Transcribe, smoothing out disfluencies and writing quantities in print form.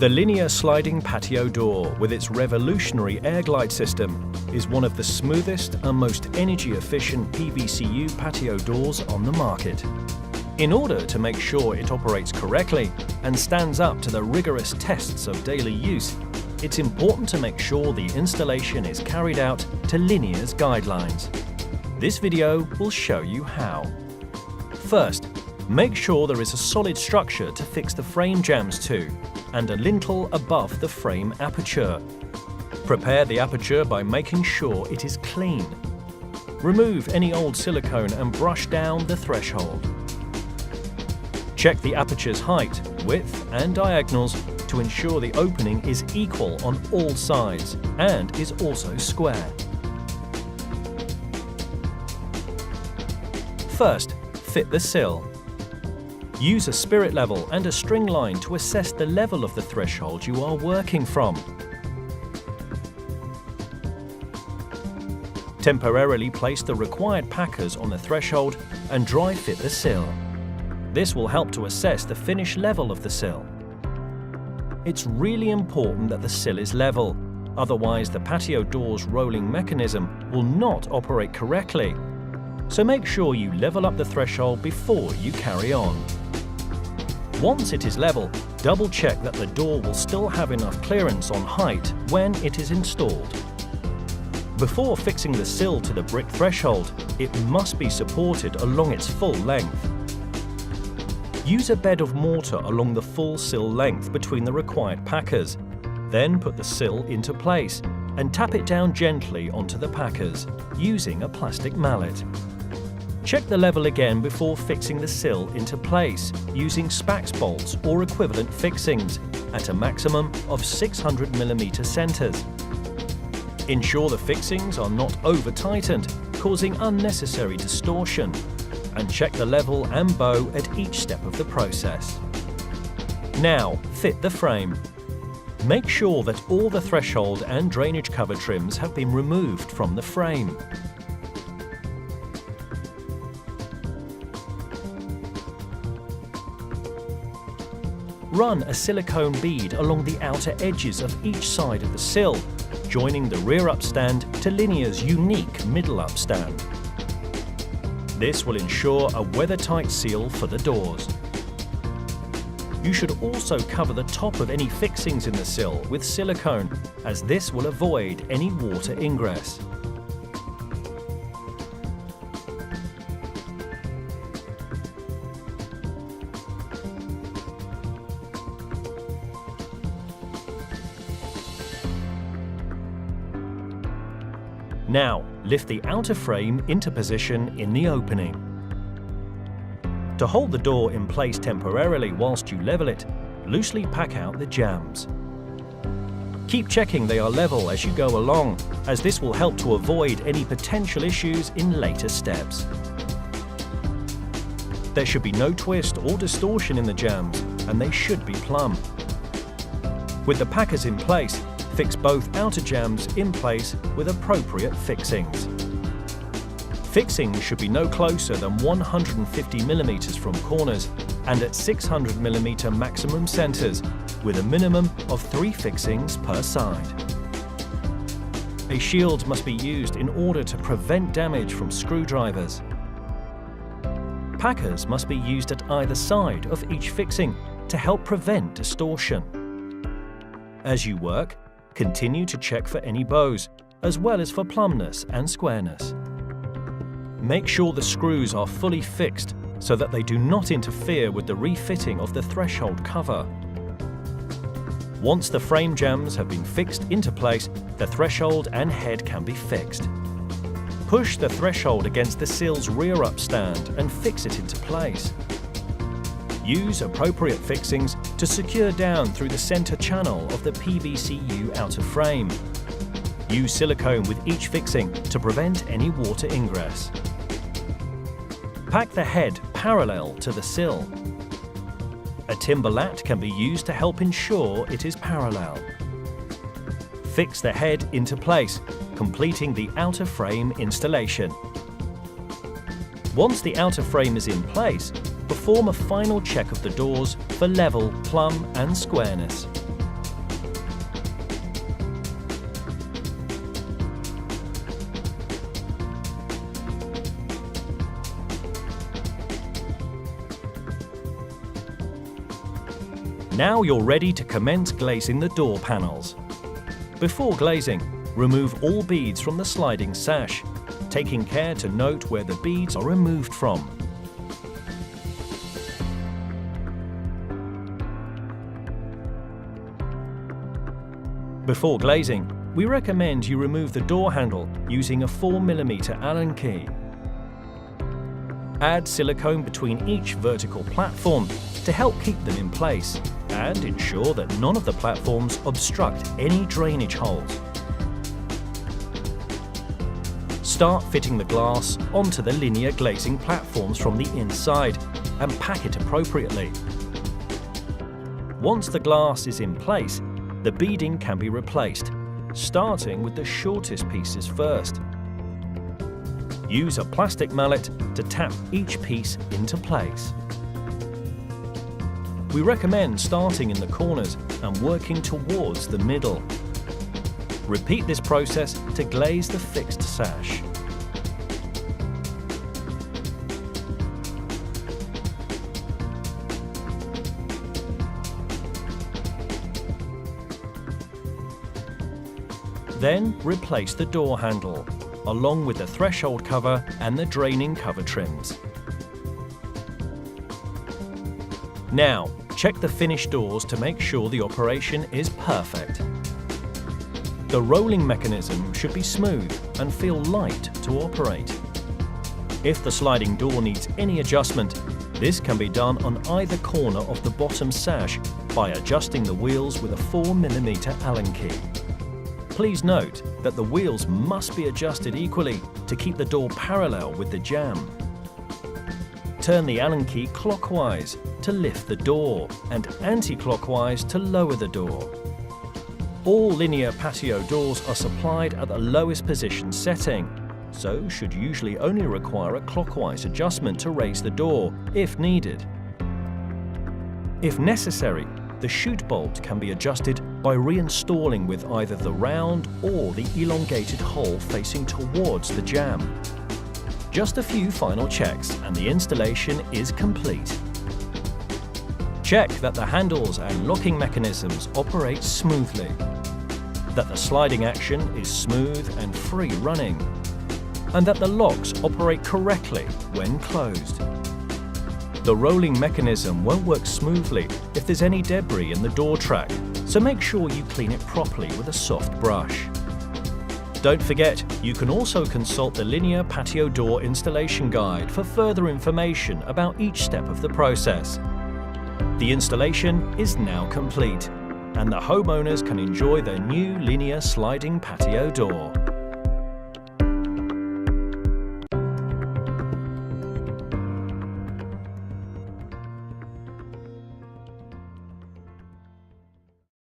The Liniar sliding patio door with its revolutionary air glide system is one of the smoothest and most energy-efficient PVCU patio doors on the market. In order to make sure it operates correctly and stands up to the rigorous tests of daily use, it's important to make sure the installation is carried out to Liniar's guidelines. This video will show you how. First, make sure there is a solid structure to fix the frame jambs to, and a lintel above the frame aperture. Prepare the aperture by making sure it is clean. Remove any old silicone and brush down the threshold. Check the aperture's height, width and diagonals to ensure the opening is equal on all sides and is also square. First, fit the sill. Use a spirit level and a string line to assess the level of the threshold you are working from. Temporarily place the required packers on the threshold and dry fit the sill. This will help to assess the finish level of the sill. It's really important that the sill is level, otherwise the patio door's rolling mechanism will not operate correctly. So make sure you level up the threshold before you carry on. Once it is level, double check that the door will still have enough clearance on height when it is installed. Before fixing the sill to the brick threshold, it must be supported along its full length. Use a bed of mortar along the full sill length between the required packers. Then put the sill into place and tap it down gently onto the packers using a plastic mallet. Check the level again before fixing the sill into place using Spax bolts or equivalent fixings at a maximum of 600 mm centers. Ensure the fixings are not over-tightened, causing unnecessary distortion, and check the level and bow at each step of the process. Now, fit the frame. Make sure that all the threshold and drainage cover trims have been removed from the frame. Run a silicone bead along the outer edges of each side of the sill, joining the rear upstand to Liniar's unique middle upstand. This will ensure a weather-tight seal for the doors. You should also cover the top of any fixings in the sill with silicone, as this will avoid any water ingress. Now, lift the outer frame into position in the opening. To hold the door in place temporarily whilst you level it, loosely pack out the jambs. Keep checking they are level as you go along, as this will help to avoid any potential issues in later steps. There should be no twist or distortion in the jambs, and they should be plumb. With the packers in place, fix both outer jambs in place with appropriate fixings. Fixings should be no closer than 150 mm from corners and at 600 mm maximum centers, with a minimum of 3 fixings per side. A shield must be used in order to prevent damage from screwdrivers. Packers must be used at either side of each fixing to help prevent distortion. As you work, continue to check for any bows, as well as for plumbness and squareness. Make sure the screws are fully fixed so that they do not interfere with the refitting of the threshold cover. Once the frame jambs have been fixed into place, the threshold and head can be fixed. Push the threshold against the sill's rear upstand and fix it into place. Use appropriate fixings to secure down through the center channel of the PVCU outer frame. Use silicone with each fixing to prevent any water ingress. Pack the head parallel to the sill. A timber lat can be used to help ensure it is parallel. Fix the head into place, completing the outer frame installation. Once the outer frame is in place, perform a final check of the doors for level, plumb and squareness. Now you're ready to commence glazing the door panels. Before glazing, remove all beads from the sliding sash, taking care to note where the beads are removed from. Before glazing, we recommend you remove the door handle using a 4mm Allen key. Add silicone between each vertical platform to help keep them in place and ensure that none of the platforms obstruct any drainage holes. Start fitting the glass onto the linear glazing platforms from the inside and pack it appropriately. Once the glass is in place, the beading can be replaced, starting with the shortest pieces first. Use a plastic mallet to tap each piece into place. We recommend starting in the corners and working towards the middle. Repeat this process to glaze the fixed sash. Then replace the door handle, along with the threshold cover and the draining cover trims. Now, check the finished doors to make sure the operation is perfect. The rolling mechanism should be smooth and feel light to operate. If the sliding door needs any adjustment, this can be done on either corner of the bottom sash by adjusting the wheels with a 4mm Allen key. Please note that the wheels must be adjusted equally to keep the door parallel with the jamb. Turn the Allen key clockwise to lift the door and anti-clockwise to lower the door. All linear patio doors are supplied at the lowest position setting, so should usually only require a clockwise adjustment to raise the door if needed. If necessary, the chute bolt can be adjusted by reinstalling with either the round or the elongated hole facing towards the jamb. Just a few final checks and the installation is complete. Check that the handles and locking mechanisms operate smoothly, that the sliding action is smooth and free running, and that the locks operate correctly when closed. The rolling mechanism won't work smoothly if there's any debris in the door track, so make sure you clean it properly with a soft brush. Don't forget, you can also consult the Liniar patio door installation guide for further information about each step of the process. The installation is now complete, and the homeowners can enjoy their new Liniar sliding patio door.